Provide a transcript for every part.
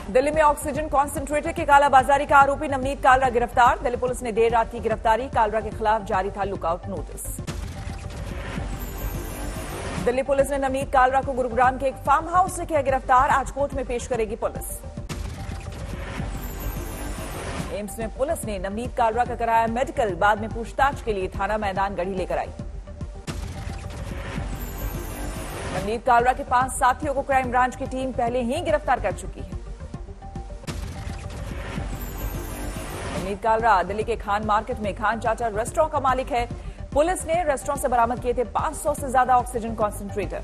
दिल्ली में oxygen concentrator की कालाबाजारी का आरोपी नवनीत कालरा गिरफ्तार। दिल्ली पुलिस ने देर रात की गिरफ्तारी। कालरा के खिलाफ जारी था लुकआउट नोटिस। दिल्ली पुलिस ने नवनीत कालरा को गुरुग्राम के एक फार्म हाउस से किया गिरफ्तार। आज कोर्ट में पेश करेगी पुलिस। एम्स में पुलिस ने नवनीत कालरा का कराया मेडिकल। बाद में पूछताछ के लिए थाना मैदान गढ़ी लेकर आई। नवनीत कालरा के 5 साथियों को क्राइम ब्रांच की टीम पहले ही गिरफ्तार कर चुकी है। नवनीत कालरा दिल्ली के खान मार्केट में खान चाचा रेस्टोरेंट का मालिक है। पुलिस ने रेस्टोरेंट से बरामद किए थे 500 से ज्यादा ऑक्सीजन कॉन्सेंट्रेटर।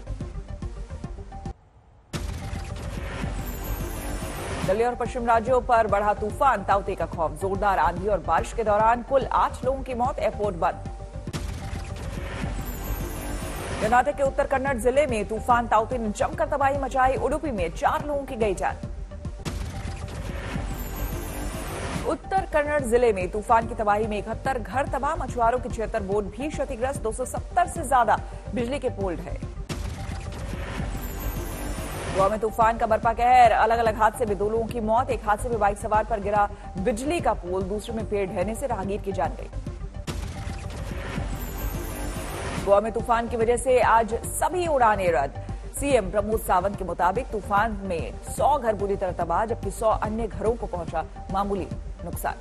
दिल्ली और पश्चिम राज्यों पर बढ़ा तूफान, ताउते का खौफ। जोरदार आंधी और बारिश के दौरान कुल 8 लोगों की मौत। एयरपोर्ट बंद। कर्नाटक के उत्तर कन्नड़ जिले में तूफान ताउते ने जमकर तबाही मचाई। उडुपी में 4 लोगों की गई जान। उत्तर कन्नड़ जिले में तूफान की तबाही में 71 घर तबाह। मछुआरों के 76 बोट भी क्षतिग्रस्त। 270 से ज्यादा बिजली के पोल ढहे। गोवा में तूफान का बरपा कहर। अलग अलग हादसे में 2 लोगों की मौत। एक हादसे में बाइक सवार पर गिरा बिजली का पोल, दूसरे में पेड़ ढहने से राहगीर की जान गई। गोवा में तूफान की वजह से आज सभी उड़ानें रद्द। सीएम प्रमोद सावंत के मुताबिक तूफान में 100 घर बुरी तरह तबाह, जबकि 100 अन्य घरों को पहुंचा मामूली नुकसान।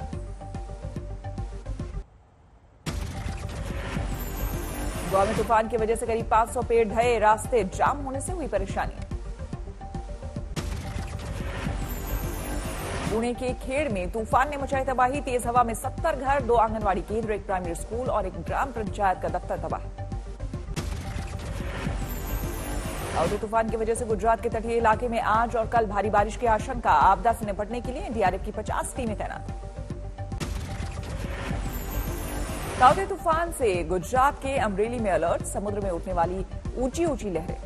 गोवा में तूफान की वजह से करीब 500 पेड़ ढहे। रास्ते जाम होने से हुई परेशानी। पुणे के खेड़ में तूफान ने मचाई तबाही। तेज हवा में 70 घर, 2 आंगनवाड़ी केंद्र, एक प्राइमरी स्कूल और एक ग्राम पंचायत का दफ्तर तबाह। ताउते तूफान की वजह से गुजरात के तटीय इलाके में आज और कल भारी बारिश की आशंका। आपदा से निपटने के लिए एनडीआरएफ की 50 टीमें तैनात। ताउते तूफान से गुजरात के अमरेली में अलर्ट। समुद्र में उठने वाली ऊंची ऊंची लहरें।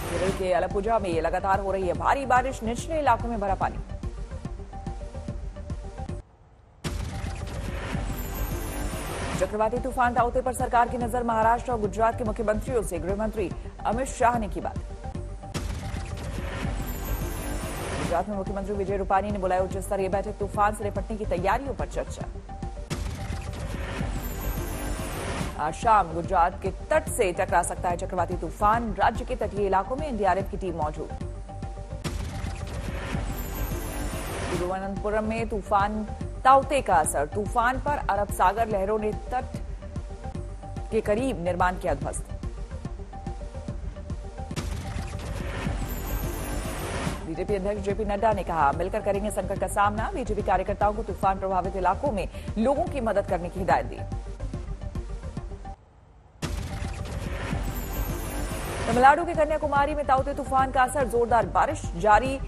केरल के अलपुजा में लगातार हो रही है भारी बारिश। निचले इलाकों में भरा पानी। चक्रवाती तूफान ताउते पर सरकार की नजर। महाराष्ट्र और गुजरात के मुख्यमंत्रियों से गृह मंत्री अमित शाह ने की बात। गुजरात में मुख्यमंत्री विजय रूपानी ने बुलाई उच्च स्तरीय बैठक। तूफान से निपटने की तैयारियों पर चर्चा। आज शाम गुजरात के तट से टकरा सकता है चक्रवाती तूफान। राज्य के तटीय इलाकों में एनडीआरएफ की टीम मौजूद। तिरुवनंतपुरम में तूफान ताउते का असर। तूफान पर अरब सागर लहरों ने तट के करीब निर्माण किया ध्वस्त। बीजेपी अध्यक्ष जेपी नड्डा ने कहा, मिलकर करेंगे संकट का सामना। बीजेपी कार्यकर्ताओं को तूफान प्रभावित इलाकों में लोगों की मदद करने की हिदायत दी। तमिलनाडु के कन्याकुमारी में ताउते तूफान का असर। जोरदार बारिश जारी।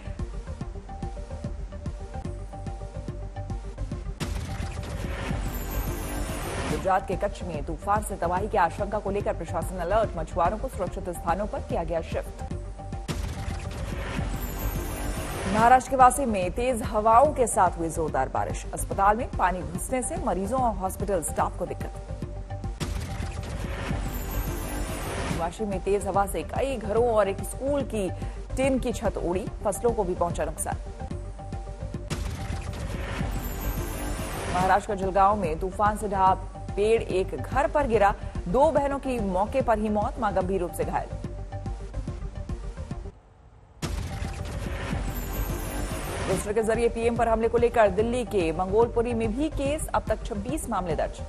गुजरात के कच्छ में तूफान से तबाही की आशंका को लेकर प्रशासन अलर्ट। मछुआरों को सुरक्षित स्थानों पर किया गया शिफ्ट। महाराष्ट्र के वासी में तेज हवाओं के साथ हुई जोरदार बारिश। अस्पताल में पानी घुसने से मरीजों और हॉस्पिटल स्टाफ को दिक्कत। वाशी में तेज हवा से कई घरों और एक स्कूल की टीन की छत उड़ी। फसलों को भी पहुंचा नुकसान। महाराष्ट्र के जलगांव में तूफान से ढहा पेड़ एक घर पर गिरा। 2 बहनों की मौके पर ही मौत, मां गंभीर रूप से घायल। पोस्टर के जरिए पीएम पर हमले को लेकर दिल्ली के मंगोलपुरी में भी केस। अब तक 26 मामले दर्ज।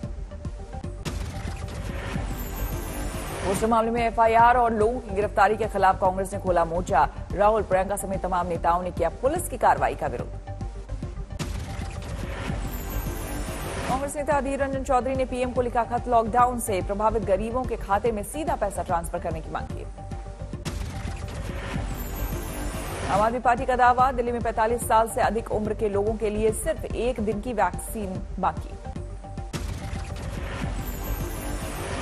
पोस्टर मामले में एफआईआर और लोगों की गिरफ्तारी के खिलाफ कांग्रेस ने खोला मोर्चा। राहुल, प्रियंका समेत तमाम नेताओं ने किया पुलिस की कार्रवाई का विरोध। कांग्रेस नेता अधीर रंजन चौधरी ने पीएम को लिखा खत। लॉकडाउन से प्रभावित गरीबों के खाते में सीधा पैसा ट्रांसफर करने की मांग की। आम आदमी पार्टी का दावा, दिल्ली में 45 साल से अधिक उम्र के लोगों के लिए सिर्फ 1 दिन की वैक्सीन बाकी।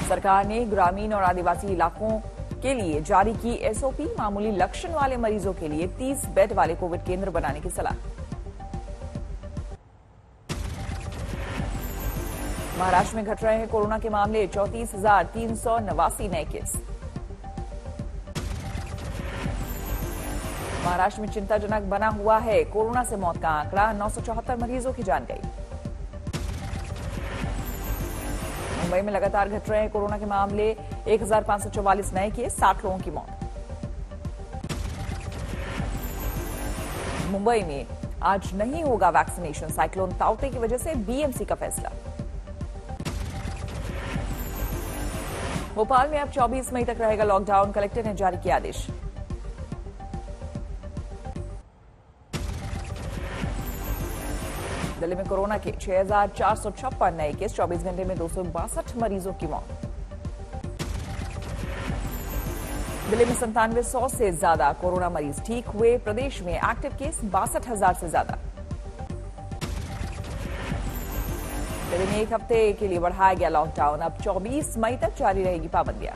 सरकार ने ग्रामीण और आदिवासी इलाकों के लिए जारी की एसओपी। मामूली लक्षण वाले मरीजों के लिए 30 बेड वाले कोविड केंद्र बनाने की सलाह। महाराष्ट्र में घट रहे हैं कोरोना के मामले। 34,389 नए केस। महाराष्ट्र में चिंताजनक बना हुआ है कोरोना से मौत का आंकड़ा, 974 मरीजों की जान गई। मुंबई में लगातार घट रहे हैं कोरोना के मामले, 1544 नए केस, 60 लोगों की मौत। मुंबई में आज नहीं होगा वैक्सीनेशन, साइक्लोन ताउते की वजह से बीएमसी का फैसला। भोपाल में अब 24 मई तक रहेगा लॉकडाउन, कलेक्टर ने जारी किया आदेश। दिल्ली में कोरोना के 6456 नए केस, 24 घंटे में 262 मरीजों की मौत। दिल्ली में 9700 से ज्यादा कोरोना मरीज ठीक हुए, प्रदेश में एक्टिव केस 62,000 से ज्यादा। दिल्ली में एक हफ्ते के लिए बढ़ाया गया लॉकडाउन, अब 24 मई तक जारी रहेगी पाबंदियां।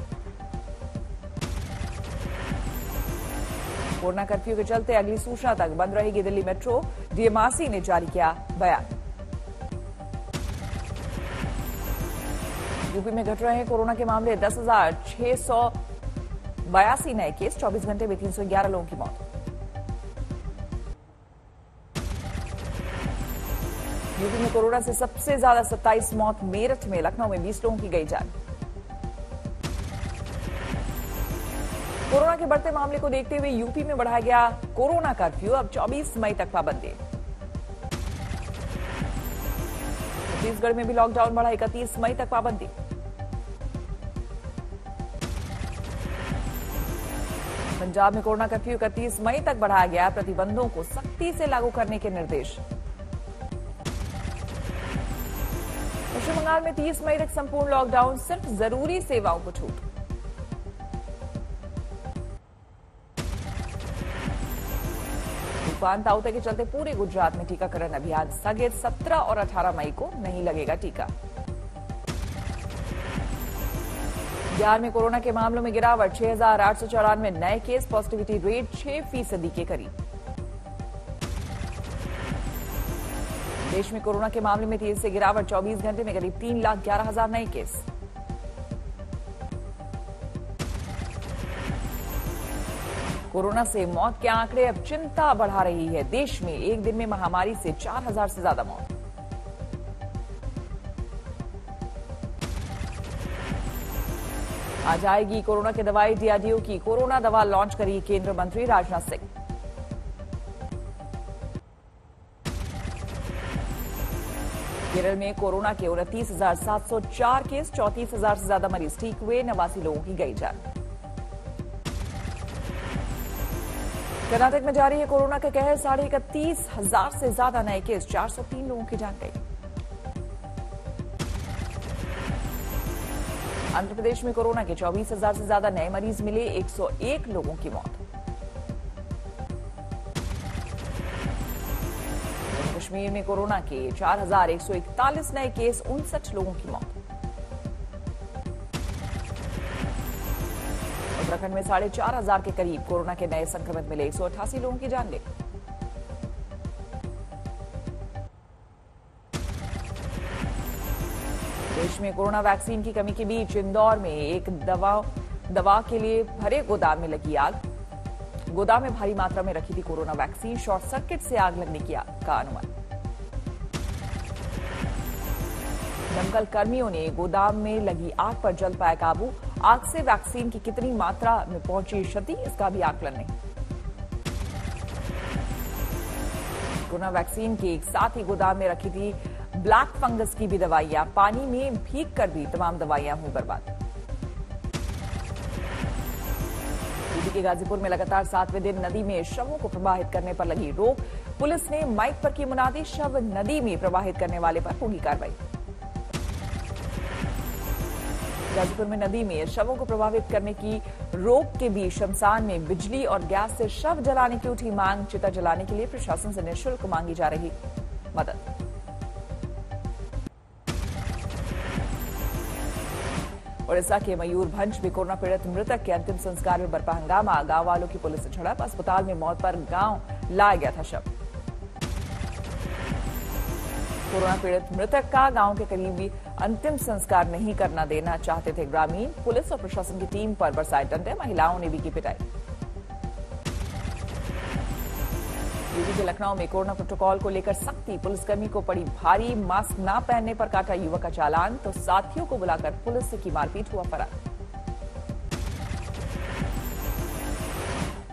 कोरोना कर्फ्यू के चलते अगली सूचना तक बंद रहेगी दिल्ली मेट्रो, डीएमआरसी ने जारी किया बयान। यूपी में घट रहे हैं कोरोना के मामले, 10,682 नए केस, 24 घंटे में 311 लोगों की मौत। यूपी में कोरोना से सबसे ज्यादा 27 मौत मेरठ में, लखनऊ में 20 लोगों की गई जान। कोरोना के बढ़ते मामले को देखते हुए यूपी में बढ़ाया गया कोरोना कर्फ्यू, अब 24 मई तक पाबंदी। छत्तीसगढ़ में भी लॉकडाउन बढ़ा, 31 मई तक पाबंदी। पंजाब में कोरोना कर्फ्यू 31 मई तक बढ़ाया गया, प्रतिबंधों को सख्ती से लागू करने के निर्देश। पश्चिम बंगाल में 30 मई तक संपूर्ण लॉकडाउन, सिर्फ जरूरी सेवाओं को छूट। तूफान ताउते के चलते पूरे गुजरात में टीकाकरण अभियान स्थगित, 17 और 18 मई को नहीं लगेगा टीका। बिहार में कोरोना के मामलों में गिरावट, 6,894 नए केस, पॉजिटिविटी रेट 6% के करीब। देश में कोरोना के मामले में तेजी से गिरावट, 24 घंटे में करीब 3,11,000 नए केस। कोरोना से मौत के आंकड़े अब चिंता बढ़ा रही है, देश में एक दिन में महामारी से 4,000 से ज्यादा मौत। आज आएगी कोरोना की दवाई, डीआरडीओ की कोरोना दवा लॉन्च करी केंद्रीय मंत्री राजनाथ सिंह। केरल में कोरोना के 29,704 केस, 34,000 से ज्यादा मरीज ठीक हुए, 89 लोगों की गई जान। कर्नाटक में जारी है कोरोना का कहर, 31,500 से ज्यादा नए केस, 403 लोगों की जान गई। आंध्र प्रदेश में कोरोना के 24,000 से ज्यादा नए मरीज मिले, 101 लोगों की मौत। जम्मू कश्मीर में कोरोना के 4,141 नए केस, 59 लोगों की मौत। उत्तराखंड में 4,500 के करीब कोरोना के नए संक्रमित मिले, 188 लोगों की जान गई। देश में कोरोना वैक्सीन की कमी के बीच इंदौर में एक दवा के लिए भरे गोदाम में लगी आग। गोदाम में भारी मात्रा में रखी थी कोरोना वैक्सीन, शॉर्ट सर्किट से आग लगने का अनुमान। दमकल कर्मियों ने गोदाम में लगी आग पर जल्द पाया काबू, आग से वैक्सीन की कितनी मात्रा में पहुंची क्षति, इसका भी आकलन नहीं। कोरोना वैक्सीन के एक साथ ही गोदाम में रखी थी ब्लैक फंगस की भी दवाइयां, पानी में भीग कर भी तमाम दवाइयां हुई बर्बाद। यूपी के गाजीपुर में लगातार 7वें दिन नदी में शवों को प्रवाहित करने पर लगी रोक, पुलिस ने माइक पर की मुनादी, शव नदी में प्रवाहित करने वाले पर होगी कार्रवाई। गाजीपुर में नदी में शवों को प्रभावित करने की रोक के बीच शमशान में बिजली और गैस से शव जलाने की उठी मांग, चिता जलाने के लिए प्रशासन से निःशुल्क मांगी जा रही मदद। उड़ीसा के मयूरभंज में कोरोना पीड़ित मृतक के अंतिम संस्कार में बरपा हंगामा, गांव वालों की पुलिस से झड़प, अस्पताल में मौत पर गांव लाया गया था शव। कोरोना पीड़ित मृतक का गांव के करीबी अंतिम संस्कार नहीं करना देना चाहते थे ग्रामीण, पुलिस और प्रशासन की टीम पर बरसाए डंडे, महिलाओं ने भी की पिटाई। यूपी के लखनऊ में कोरोना प्रोटोकॉल को लेकर सख्ती, पुलिसकर्मी को पड़ी भारी, मास्क न पहनने पर काटा युवक का चालान, तो साथियों को बुलाकर पुलिस से की मारपीट, हुआ फरार।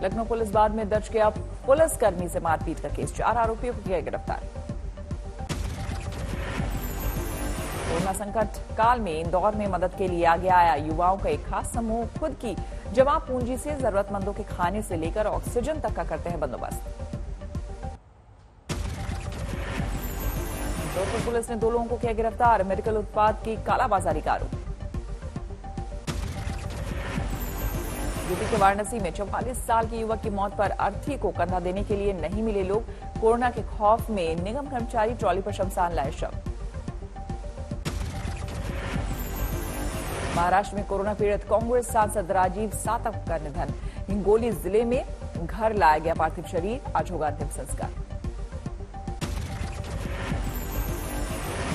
लखनऊ पुलिस बाद में दर्ज किया पुलिसकर्मी से मारपीट का केस, 4 आरोपियों को किया गिरफ्तार। कोरोना संकट काल में इंदौर में मदद के लिए आगे आया युवाओं का एक खास समूह, खुद की जमा पूंजी से जरूरतमंदों के खाने से लेकर ऑक्सीजन तक का करते हैं बंदोबस्त। जोधपुर पुलिस ने 2 लोगों को किया गिरफ्तार, मेडिकल उत्पाद की कालाबाजारी का आरोप। यूपी के वाराणसी में 44 साल के युवक की मौत पर अर्थी को कंधा देने के लिए नहीं मिले लोग, कोरोना के खौफ में निगम कर्मचारी ट्रॉली पर शमशान लाए शव। महाराष्ट्र में कोरोना पीड़ित कांग्रेस सांसद राजीव सातव का निधन, हिंगोली जिले में घर लाया गया पार्थिव शरीर, आज होगा अंतिम संस्कार।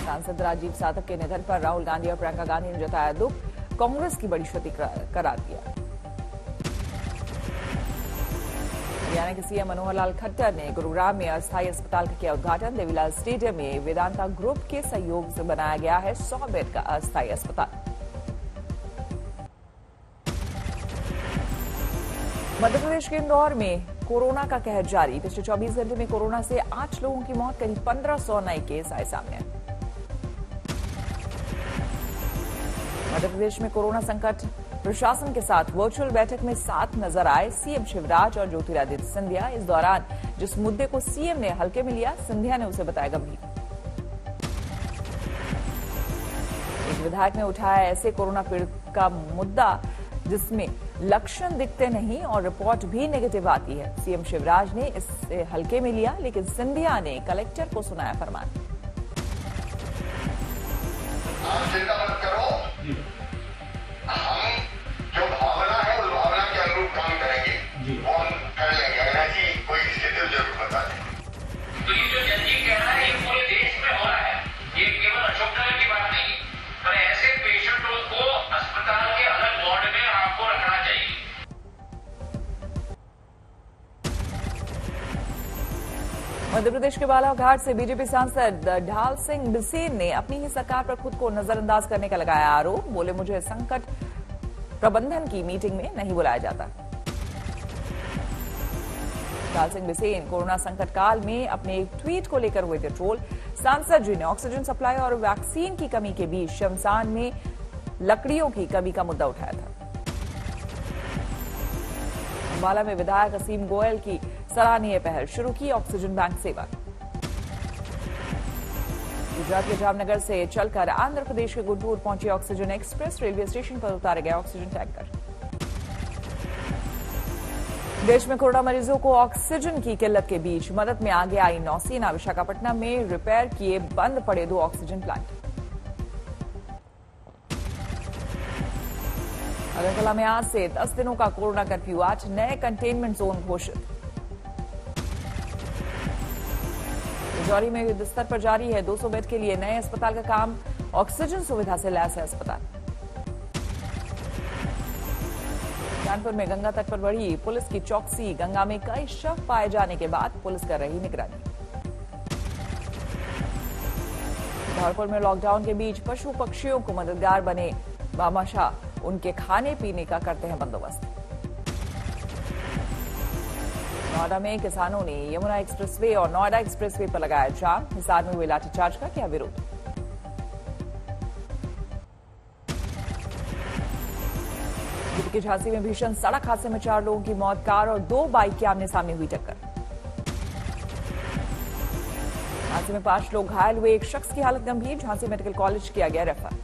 सांसद राजीव सातव के निधन पर राहुल गांधी और प्रियंका गांधी ने जताया दुख, कांग्रेस की बड़ी क्षति करार दिया। हरियाणा के सीएम मनोहर लाल खट्टर ने गुरुग्राम में अस्थायी अस्पताल का किया उद्घाटन, देवीलाल स्टेडियम में वेदांता ग्रुप के सहयोग से बनाया गया है 100 बेड का अस्थायी अस्पताल। मध्य प्रदेश के इंदौर में कोरोना का कहर जारी, पिछले 24 घंटे में कोरोना से 8 लोगों की मौत, करीब 1500 नए केस आए सामने। मध्य प्रदेश में कोरोना संकट, प्रशासन के साथ वर्चुअल बैठक में साथ नजर आए सीएम शिवराज और ज्योतिरादित्य सिंधिया। इस दौरान जिस मुद्दे को सीएम ने हल्के में लिया, सिंधिया ने उसे बताया गंभीर। एक विधायक ने उठाया ऐसे कोरोना पीड़ित का मुद्दा जिसमें लक्षण दिखते नहीं और रिपोर्ट भी नेगेटिव आती है। सीएम शिवराज ने इसे हल्के में लिया, लेकिन सिंधिया ने कलेक्टर को सुनाया फरमान। आप चिंता मत करो, हम जो भावना है उस भावना के अनुरूप काम करेंगे, वो हम कर लेंगे। अगर ऐसी कोई स्थिति जरूर बता दें। तो ये जो जल्दी कह रहा है, ये पूरे देश में हो रहा है, ये केवल अशोकनगर की बात नहीं, पर ऐसे पेशेंटों को अस्पताल के अलग वार्ड में आपको रखना चाहिए। मध्य प्रदेश के बालाघाट से बीजेपी सांसद ढाल सिंह बिसेन ने अपनी ही सरकार पर खुद को नजरअंदाज करने का लगाया आरोप, बोले मुझे संकट प्रबंधन की मीटिंग में नहीं बुलाया जाता। ढाल सिंह बिसेन कोरोना संकट काल में अपने एक ट्वीट को लेकर हुए थे ट्रोल। सांसद जी ने ऑक्सीजन सप्लाई और वैक्सीन की कमी के बीच शमशान में लकड़ियों की कमी का मुद्दा उठाया था। अंबाला में विधायक असीम गोयल की सराहनीय पहल, शुरू की ऑक्सीजन बैंक सेवा। गुजरात के जामनगर से चलकर आंध्र प्रदेश के गुंटूर पहुंची ऑक्सीजन एक्सप्रेस, रेलवे स्टेशन पर उतारे गए ऑक्सीजन टैंकर। देश में कोरोना मरीजों को ऑक्सीजन की किल्लत के बीच मदद में आगे आई नौसेना, विशाखापट्टनम में रिपेयर किए बंद पड़े 2 ऑक्सीजन प्लांट। अगरतला में आज से 10 दिनों का कोरोना कर्फ्यू, 8 नए कंटेनमेंट जोन घोषित। राजौरी में युद्ध स्तर पर जारी है 200 बेड के लिए नए अस्पताल का काम, ऑक्सीजन सुविधा से लैस है अस्पताल। कानपुर में गंगा तट पर बढ़ी पुलिस की चौकसी, गंगा में कई शव पाए जाने के बाद पुलिस कर रही निगरानी। धौलपुर में लॉकडाउन के बीच पशु पक्षियों को मददगार बने भामाशाह, उनके खाने पीने का करते हैं बंदोबस्त। नोएडा में किसानों ने यमुना एक्सप्रेसवे और नोएडा एक्सप्रेसवे पर लगाया जाम, हिसार में हुए लाठीचार्ज का किया विरोध। यूपी के झांसी में भीषण सड़क हादसे में 4 लोगों की मौत, कार और 2 बाइक के आमने सामने हुई टक्कर। हादसे में 5 लोग घायल हुए, एक शख्स की हालत गंभीर, झांसी मेडिकल कॉलेज किया गया रेफर।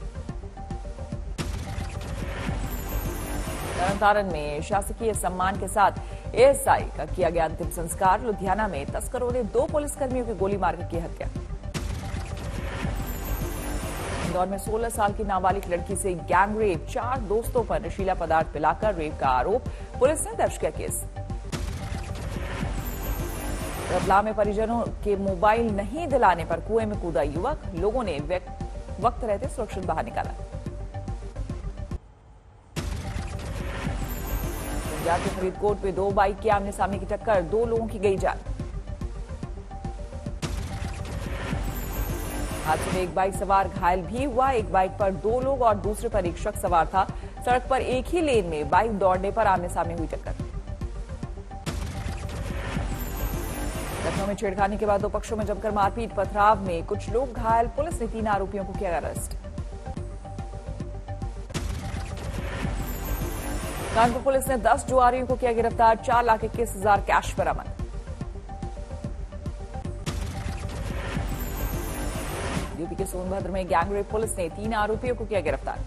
तरनतारन में शासकीय सम्मान के साथ एएसआई का किया गया अंतिम संस्कार। लुधियाना में तस्करों ने 2 पुलिसकर्मियों की गोली मारकर की हत्या। इंदौर में 16 साल की नाबालिग लड़की से गैंग रेप, 4 दोस्तों पर नशीला पदार्थ पिलाकर रेप का आरोप, पुलिस ने दर्ज किया केस। रतलाम में परिजनों के मोबाइल नहीं दिलाने पर कुएं में कूदा युवक, लोगों ने वक्त रहते सुरक्षित बाहर निकाला। पंजाब के फरीदकोट में 2 बाइक की आमने सामने की टक्कर, 2 लोगों की गई जान। हादसे में एक बाइक सवार घायल भी हुआ। एक बाइक पर 2 लोग और दूसरे पर एक शख्स सवार था। सड़क पर एक ही लेन में बाइक दौड़ने पर आमने सामने हुई टक्कर। लखनऊ में छेड़खानी के बाद 2 पक्षों में जमकर मारपीट, पथराव में कुछ लोग घायल। पुलिस ने 3 आरोपियों को किया अरेस्ट। कानपुर पुलिस ने 10 जुआरियों को किया गिरफ्तार। 4,21,000 कैश बरामद। यूपी के सोनभद्र में गैंगरेप, पुलिस ने 3 आरोपियों को किया गिरफ्तार।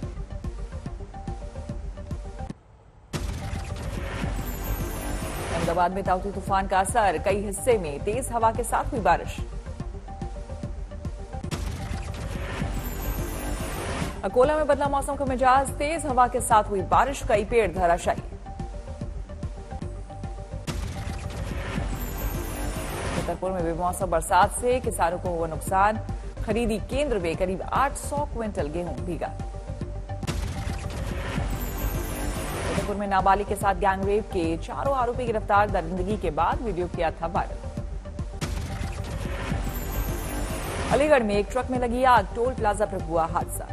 अहमदाबाद में ताउते तूफान का असर, कई हिस्से में तेज हवा के साथ हुई बारिश। अकोला में बदला मौसम का मिजाज, तेज हवा के साथ हुई बारिश, कई पेड़ धराशायी। छतरपुर में बेमौसम बरसात से किसानों को हुआ नुकसान। खरीदी केंद्र में करीब 800 क्विंटल गेहूं भीगा। छतरपुर में नाबालिग के साथ गैंगरेप के 4 आरोपी गिरफ्तार। दरिंदगी के बाद वीडियो किया था वायरल। अलीगढ़ में एक ट्रक में लगी आग, टोल प्लाजा पर हुआ हादसा।